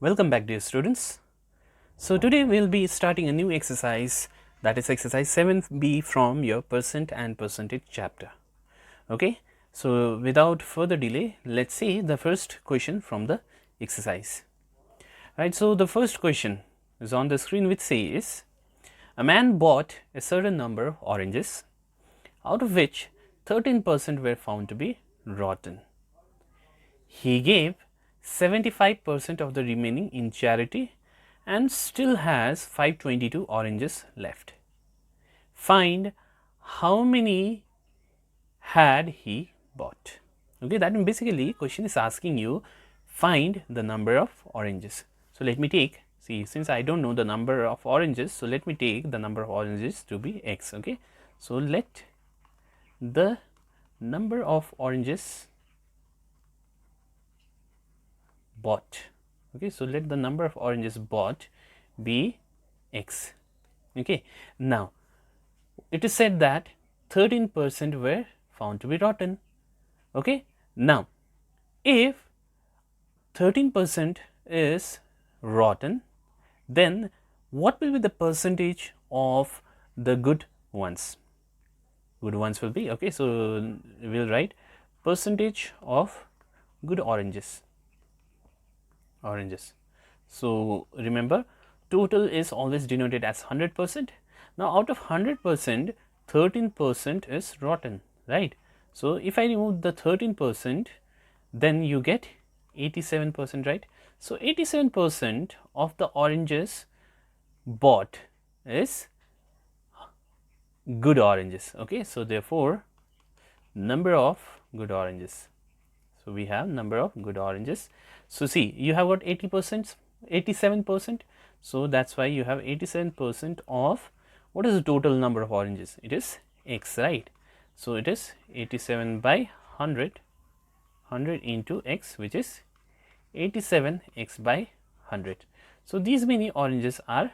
Welcome back, dear students. So today we'll be starting a new exercise, that is exercise 7b from your percent and percentage chapter. Okay, so without further delay, let's see the first question from the exercise. Right, so the first question is on the screen, which says a man bought a certain number of oranges, out of which 13% were found to be rotten. He gave 75% of the remaining in charity and still has 522 oranges left. Find how many had he bought. Okay, that basically question is asking you find the number of oranges. So let me take, see, since I don't know the number of oranges, so let me take the number of oranges to be x. Okay, so let the number of oranges bought, okay, so let the number of oranges bought be x. Okay, now it is said that 13% were found to be rotten. Okay, now if 13% is rotten, then what will be the percentage of the good ones? Good ones will be, okay, so we'll write percentage of good oranges. So remember, total is always denoted as 100%. Now out of 100%, 13% is rotten, right? So if I remove the 13%, then you get 87%, right? So 87% of the oranges bought is good oranges. Okay, so therefore number of good oranges. So we have number of good oranges. So see, you have got 80%, 87%. So that's why you have 87% of what is the total number of oranges? It is x, right? So it is 87 by 100, 100 into x, which is 87x by 100. So these many oranges are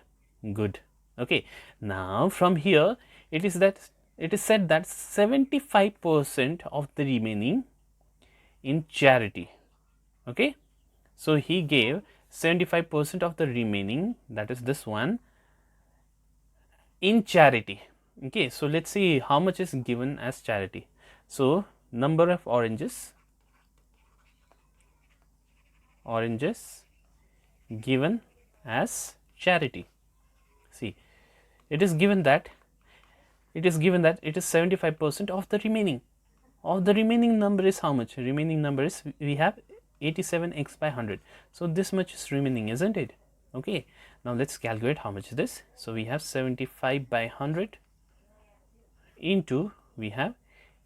good. Okay, now from here it is said that 75% of the remaining in charity. Okay, so he gave 75% of the remaining, that is this one, in charity. Okay, so let's see how much is given as charity. So number of oranges given as charity. See, it is given that it is 75% of the remaining. Of the remaining number is how much? Remaining number is, we have 87x by 100. So this much is remaining, isn't it? Okay, now let's calculate how much is this. So we have 75 by 100 into, we have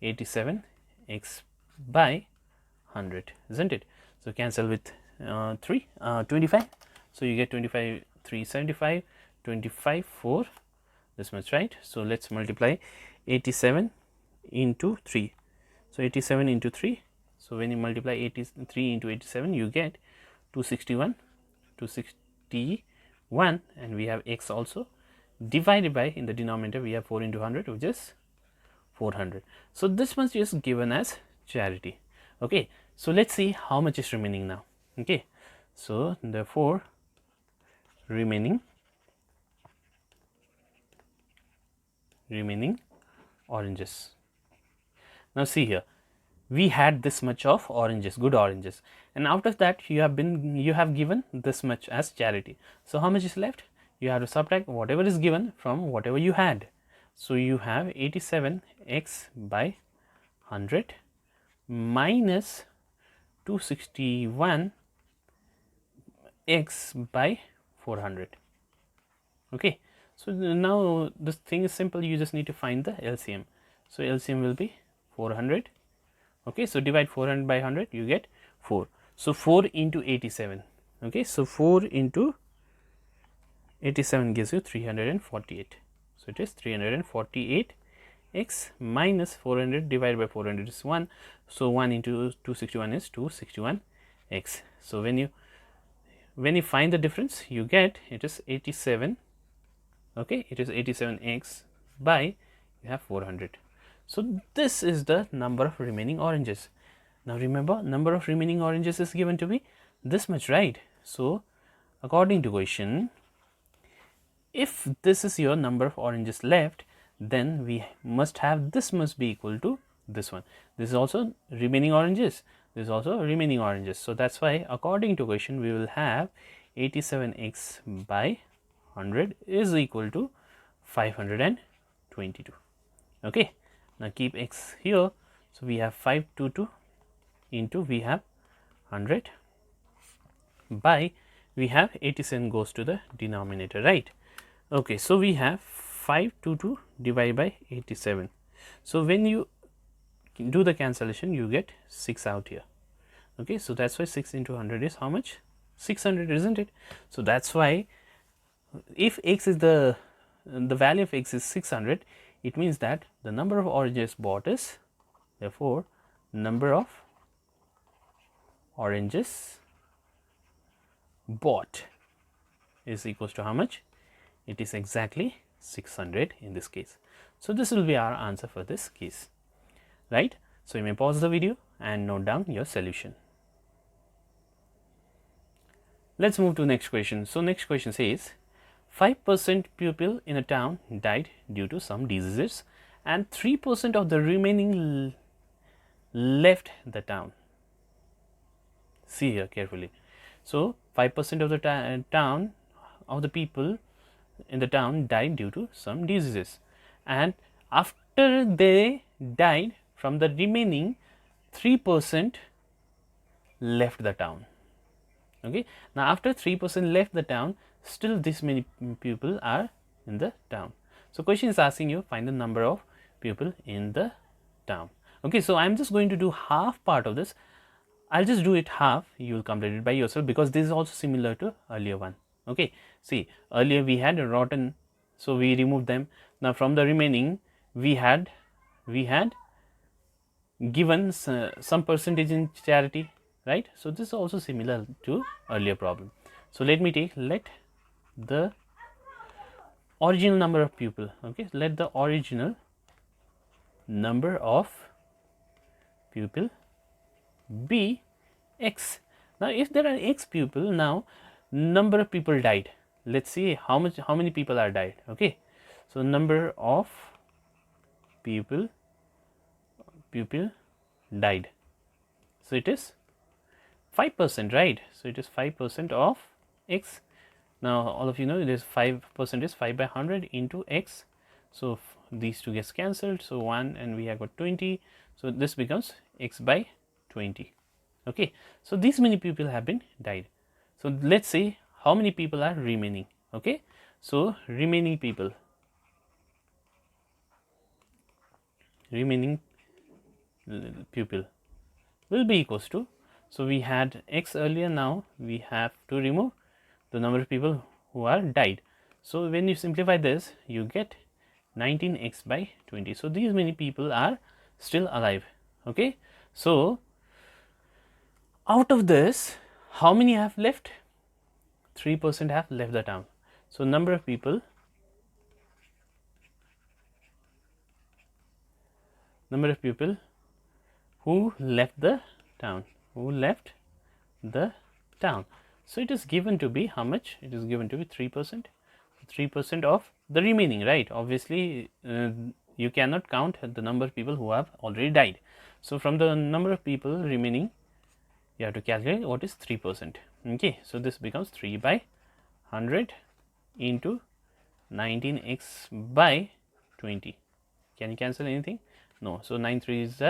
87x by 100, isn't it? So cancel with 25. So you get 25, 3, 75, 25, 4, this much, right? So let's multiply 87 into 3. So 87 into 3. So when you multiply 83 into 87, you get 261, and we have x also, divided by, in the denominator we have 4 into 100, which is 400. So this much is given as charity. Okay, so let's see how much is remaining now. Okay, so therefore remaining oranges. Now see here, we had this much of oranges, good oranges, and out of that you have given this much as charity. So how much is left? You have to subtract whatever is given from whatever you had. So you have 87x by 100 minus 261x by 400. Okay, so now this thing is simple, you just need to find the LCM. So LCM will be 400. Okay, so divide 400 by 100, you get 4. So 4 into 87. Okay, so 4 into 87 gives you 348. So it is 348x minus 400 divided by 400 is 1. So 1 into 261 is 261x. So when you find the difference, you get it is 87. Okay, it is 87x by, you have 400. So this is the number of remaining oranges. Now remember, number of remaining oranges is given to be this much, right? So according to question, if this is your number of oranges left, then we must have this must be equal to this one. This is also remaining oranges. This is also remaining oranges. So that's why according to question we will have 87x by 100 is equal to 522. Okay. Now keep x here. So we have 522 into we have 100 by we have 87 goes to the denominator, right? Okay, so we have 522 divided by 87. So when you do the cancellation, you get 6 out here. Okay, so that's why 6 into 100 is how much? 600, isn't it? So that's why if x is the value of x is 600, it means that the number of oranges bought is, therefore number of oranges bought is equals to how much? It is exactly 600 in this case. So this will be our answer for this case, right? So you may pause the video and note down your solution. Let's move to next question. So next question says 5% people in a town died due to some diseases and 3% of the remaining left the town. See here carefully. So 5% of the town of the people in the town died due to some diseases, and after they died, from the remaining 3% left the town. Okay, now after 3% left the town, still this many people are in the town. So question is asking you find the number of people in the town. Okay, so I am just going to do half part of this. I'll just do it half, you will complete it by yourself, because this is also similar to earlier one. Okay, see, earlier we had rotten, so we removed them. Now from the remaining we had given some percentage in charity, right? So this is also similar to earlier problem. So let me take, let the original number of people, okay, let the original number of people be x. Now if there are x people, now number of people died, let's see how many people are died. Okay, so number of people died, so it is 5%, right? So it is 5% of x. Now all of you know it is 5% is 5 by 100 into x, so these two gets cancelled, so 1 and we have got 20, so this becomes x by 20. Okay, so these many people have been died. So let's say how many people are remaining. Okay, so remaining people will be equals to, so we had x earlier, now we have to remove the number of people who are died. So when you simplify this, you get 19x by 20. So these many people are still alive. Okay, so out of this, how many have left? 3% have left the town. So number of people who left the town, so it is given to be how much? It is given to be 3%. 3% of the remaining, right? Obviously you cannot count the number of people who have already died. So from the number of people remaining, you have to calculate what is 3%. Okay, so this becomes 3 by 100 into 19x by 20. Can you cancel anything? No. So 9 3 is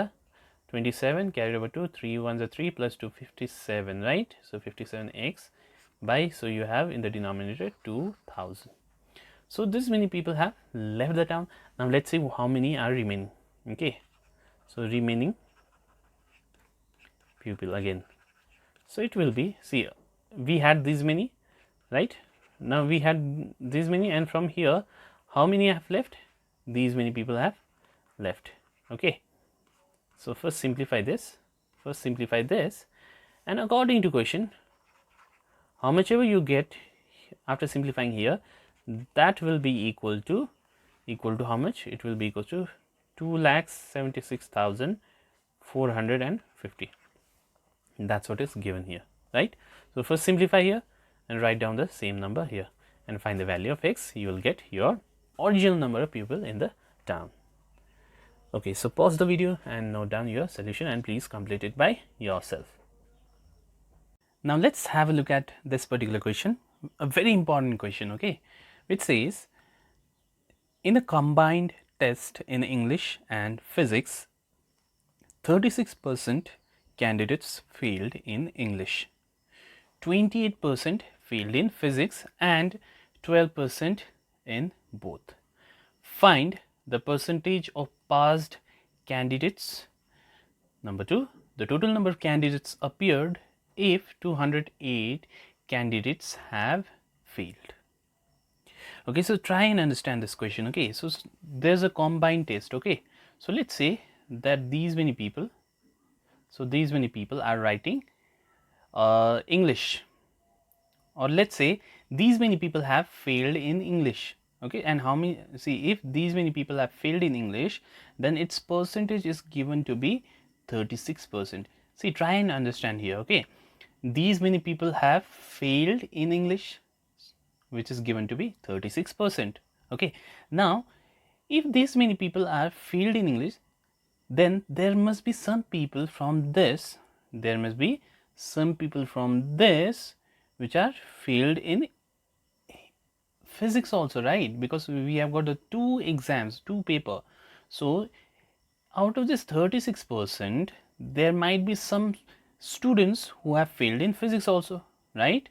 27, carried over 2, 3 1 is 3 plus 2 57, right? So 57x by, so you have in the denominator 2000. So this many people have left the town. Now let's see how many are remaining. Okay, so remaining people again, so it will be, see, we had these many, right? Now we had these many, and from here how many have left? These many people have left. Okay, so first simplify this, and according to question, how much ever you get after simplifying here, that will be equal to how much? It will be equal to 2,76,450. That's what is given here, right? So first simplify here, and write down the same number here and find the value of x. You will get your original number of people in the town. Okay, so pause the video and note down your solution and please complete it by yourself. Now let's have a look at this particular question, a very important question, okay, which says in a combined test in English and physics, 36% candidates failed in English, 28% failed in physics and 12% in both. Find the percentage of passed candidates. Number 2, the total number of candidates appeared if 208 candidates have failed. Okay, so try and understand this question. Okay, so there's a combined test. Okay, so let's say that these many people, so these many people are writing English, or let's say these many people have failed in English. Okay, and how many, see, if these many people have failed in English, then its percentage is given to be 36%. See, try and understand here. Okay, these many people have failed in English, which is given to be 36%. Okay, now if these many people are failed in English, then there must be some people from this, there must be some people from this which are failed in physics also, right? Because we have got the 2 exams, 2 paper. So out of this 36%, there might be some students who have failed in physics also, right?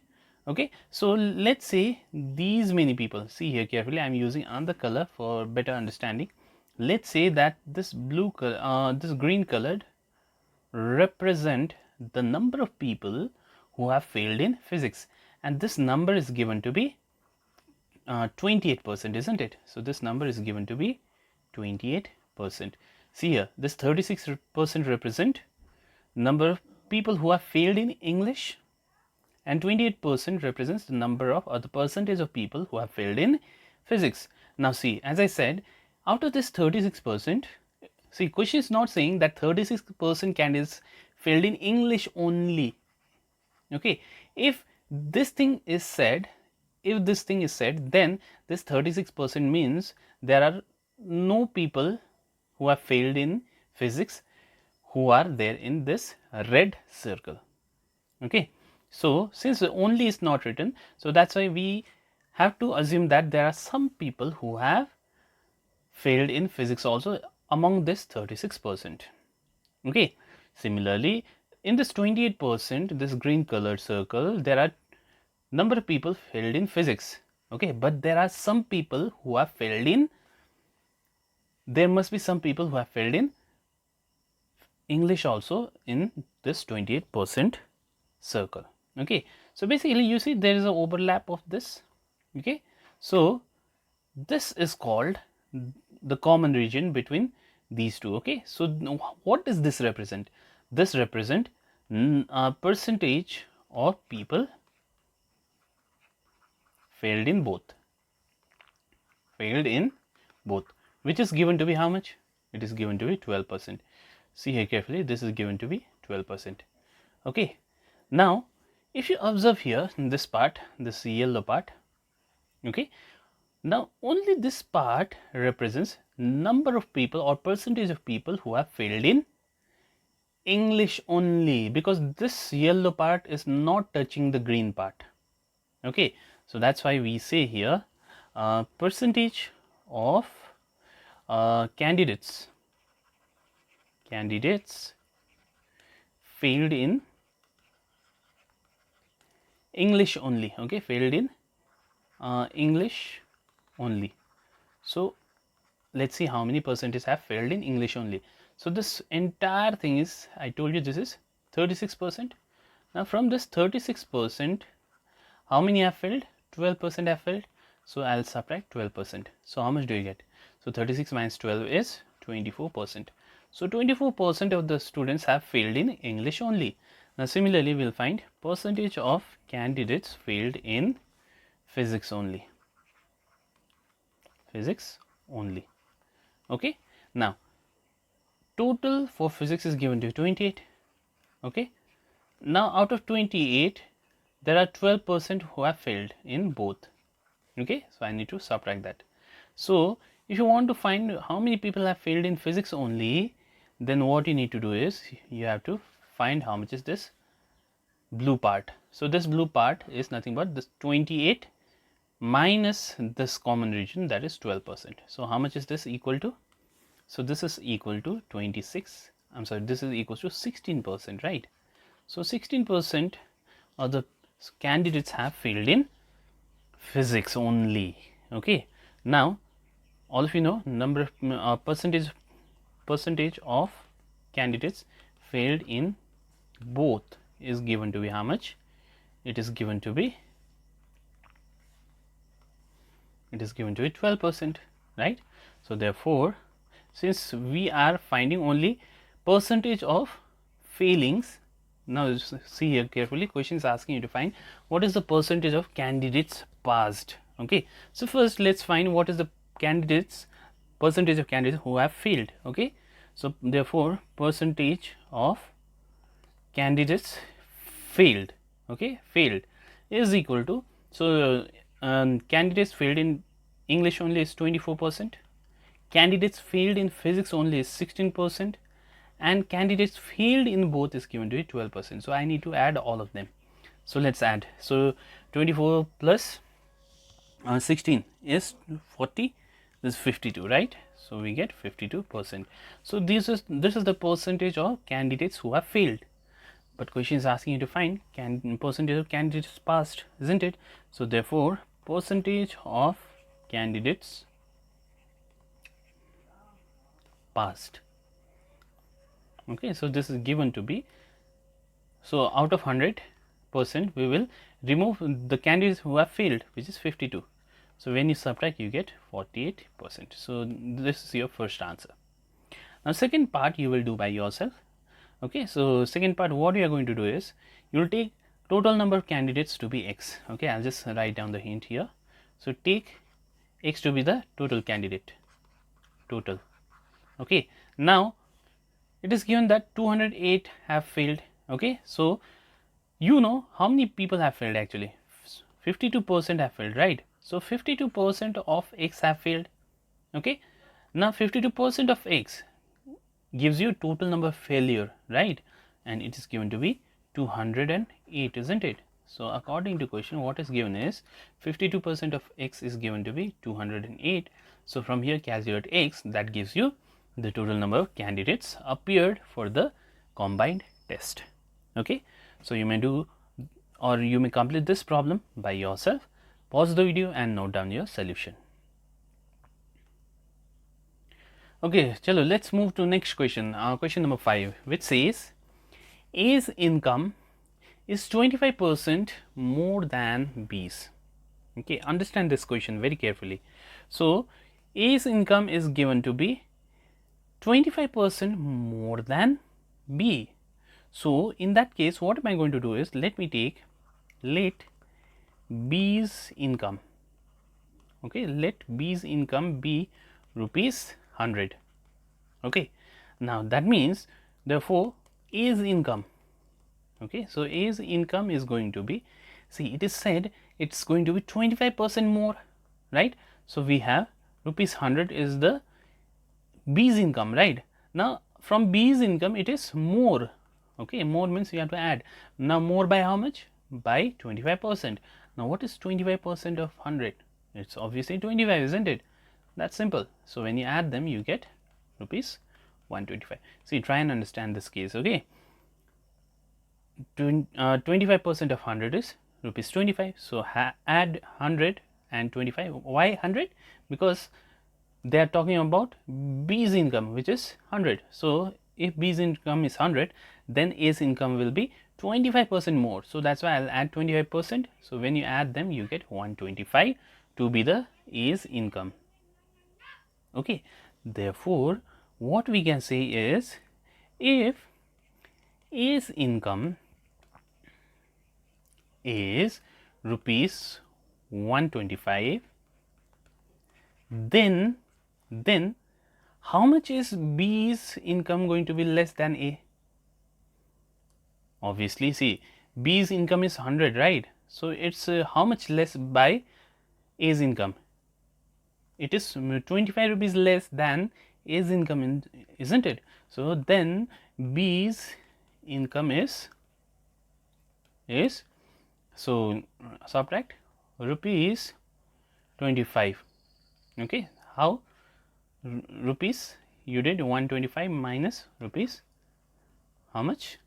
Okay, so let's say these many people, see here carefully, I am using another color for better understanding. Let's say that this blue color, this green colored represent the number of people who have failed in physics, and this number is given to be 28%, isn't it? So this number is given to be 28%. See here, this 36% represent number of people who have failed in English, and 28% represents the number of, or the percentage of people who have failed in physics. Now see, as I said, out of this 36%, see, question is not saying that 36% candidates failed in English only. Okay, if this thing is said, then this 36% means there are no people who have failed in physics who are there in this red circle. Okay, so since only is not written, so that's why we have to assume that there are some people who have failed in physics also among this 36%. Okay, similarly in this 28%, this green colored circle, there are number of people failed in physics. Okay, but there are some people who have failed in, there must be some people who have failed in English also in this 28% circle. Okay, so basically you see there is an overlap of this. Okay, so this is called the common region between these two. Okay, so what does this represent? This represent a percentage of people failed in both, which is given to be how much? It is given to be 12%. See here carefully, this is given to be 12%. Okay, now if you observe here in this part, this yellow part, okay, now only this part represents number of people or percentage of people who have failed in English only, because this yellow part is not touching the green part. Okay, so that's why we say here percentage of candidates failed in English only. Okay, failed in English only. So let's see how many percentage have failed in English only. So this entire thing is, I told you this is 36%. Now from this 36%, how many have failed? 12% have failed. So I'll subtract 12%. So how much do you get? So 36 minus 12 is 24%. So 24% of the students have failed in English only. Now similarly, we'll find percentage of candidates failed in physics only. Okay, now total for physics is given to 28. Okay, now out of 28, there are 12% who have failed in both. Okay, so I need to subtract that. So if you want to find how many people have failed in physics only, then what you need to do is you have to find how much is this blue part. So this blue part is nothing but this 28 minus this common region, that is 12%. So how much is this equal to? So this is equal to 26, I'm sorry, this is equal to 16%, right? So 16% of the candidates have failed in physics only. Okay, now all of you know number of percentage of candidates failed in both is given to be how much? It is given to be 12%, right? So therefore, since we are finding only percentage of failings, now see here carefully, question is asking you to find what is the percentage of candidates passed. Okay, so first let's find what is the percentage of candidates who have failed. Okay, so therefore percentage of candidates failed, okay, failed is equal to, so candidates failed in English only is 24%, candidates failed in physics only is 16%, and candidates failed in both is given to be 12%. So I need to add all of them. So let's add. So 24 plus 16 is 40, this is 52, right? So we get 52%. So this is the percentage of candidates who have failed. But question is asking you to find percentage of candidates passed, isn't it? So therefore percentage of candidates passed. Okay, so this is given to be, so out of 100% we will remove the candidates who have failed, which is 52. So when you subtract, you get 48%. So this is your first answer. Now second part you will do by yourself. Okay, so second part, what you are going to do is you will take total number of candidates to be x. Okay, I'll just write down the hint here. So take x to be the total candidate, total. Okay, now it is given that 208 have failed. Okay, so you know how many people have failed actually? 52% have failed, right? So 52% of x have failed. Okay, now 52% of x gives you total number of failure, right? And it is given to be 208, isn't it? So according to question, what is given is 52% of x is given to be 208. So from here calculate x, that gives you the total number of candidates appeared for the combined test. Okay, so you may do, or you may complete this problem by yourself. Pause the video and note down your solution. Okay, chalo, let's move to next question, question number 5, which says A's income is 25% more than B's. Okay, understand this question very carefully. So A's income is given to be 25% more than B. So in that case, what am I going to do is, let B's income, okay, let B's income be rupees 100. Okay, now that means therefore A's income, okay, so A's income is going to be, see, it is said it's going to be 25% more, right? So we have rupees 100 is the B's income, right? Now from B's income it is more, okay, more means you have to add. Now more by how much? By 25%. Now what is 25% of 100? It's obviously 25, isn't it? That's simple. So when you add them, you get rupees 125. See, try and understand this case. Okay, 25% of 100 is rupees 25. So add 100 and 25. Why 100? Because they are talking about B's income, which is 100. So if B's income is 100, then A's income will be 25% more. So that's why I'll add 25%. So when you add them, you get 125 to be the A's income. Okay, therefore what we can say is, if A's income is rupees 125, then how much is B's income going to be less than A? Obviously, see, B's income is 100, right? So it's how much less by A's income? It is 25 rupees less than A's income, isn't it? So then B's income is so subtract rupees 25. Okay, how? Rupees, you did 125 minus rupees how much?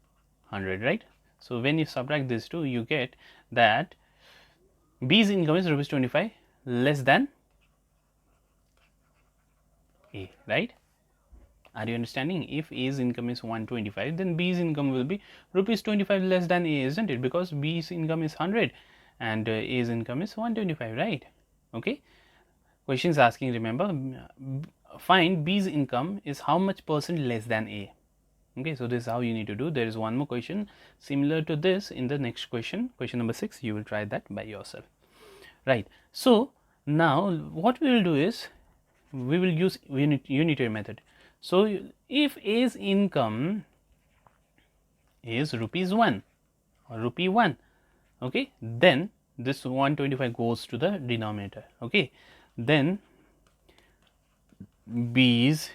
100, right? So when you subtract these two, you get that B's income is rupees 25 less than A, right? Are you understanding? If A's income is 125, then B's income will be rupees 25 less than A, isn't it? Because B's income is 100 and A's income is 125, right? Okay. Question is asking, remember, find B's income is how much percent less than A. Okay, so this is how you need to do. There is one more question similar to this in the next question, question number 6. You will try that by yourself, right? So now what we will do is we will use unitary method. So if A's income is rupees 1 or rupee 1, okay, then this 125 goes to the denominator. Okay, then B's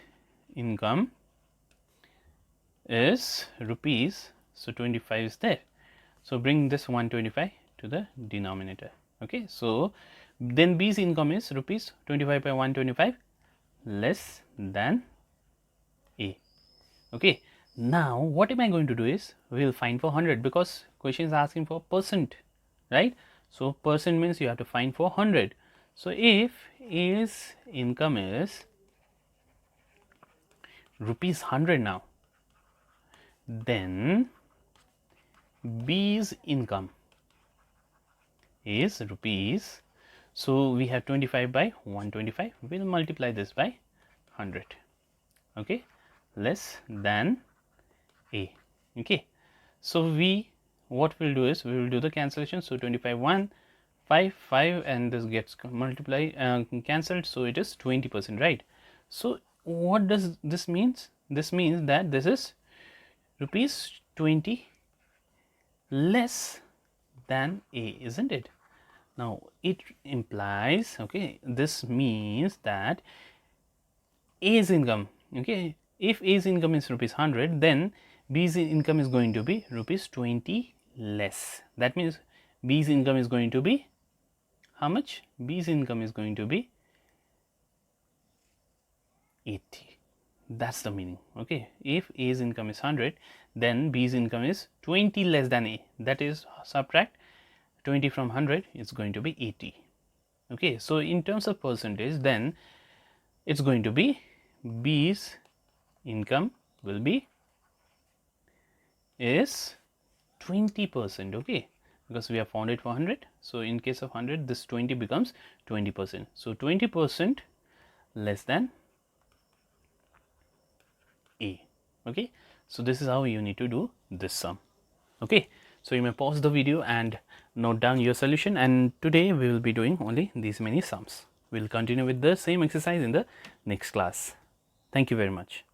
income is rupees, so 25 is there, so bring this 125 to the denominator. Okay, so then B's income is rupees 25 by 125 less than A. Okay, now what am I going to do is we will find for 100 because question is asking for percent, right? So percent means you have to find for 100. So if A's income is rupees 100 now, then B's income is rupees, so we have 25 by 125, we will multiply this by 100, okay, less than A. Okay, so what we'll do is we will do the cancellation. So 25 1 5 5 and this gets multiplied cancelled, so it is 20%, right? So what does this means? This means that this is rupees 20 less than A, isn't it? Now it implies, okay, this means that A's income, okay, if A's income is rupees 100, then B's income is going to be rupees 20 less. That means B's income is going to be how much? B's income is going to be 80. That's the meaning. Okay, if A's income is 100, then B's income is 20 less than A. That is, subtract 20 from 100, it's going to be 80. Okay, so in terms of percentage, then it's going to be B's income will be is 20%, okay, because we have found it for 100. So in case of 100, this 20 becomes 20%. So 20% less than A. Okay, so this is how you need to do this sum. Okay, so you may pause the video and note down your solution, and today we will be doing only these many sums. We will continue with the same exercise in the next class. Thank you very much.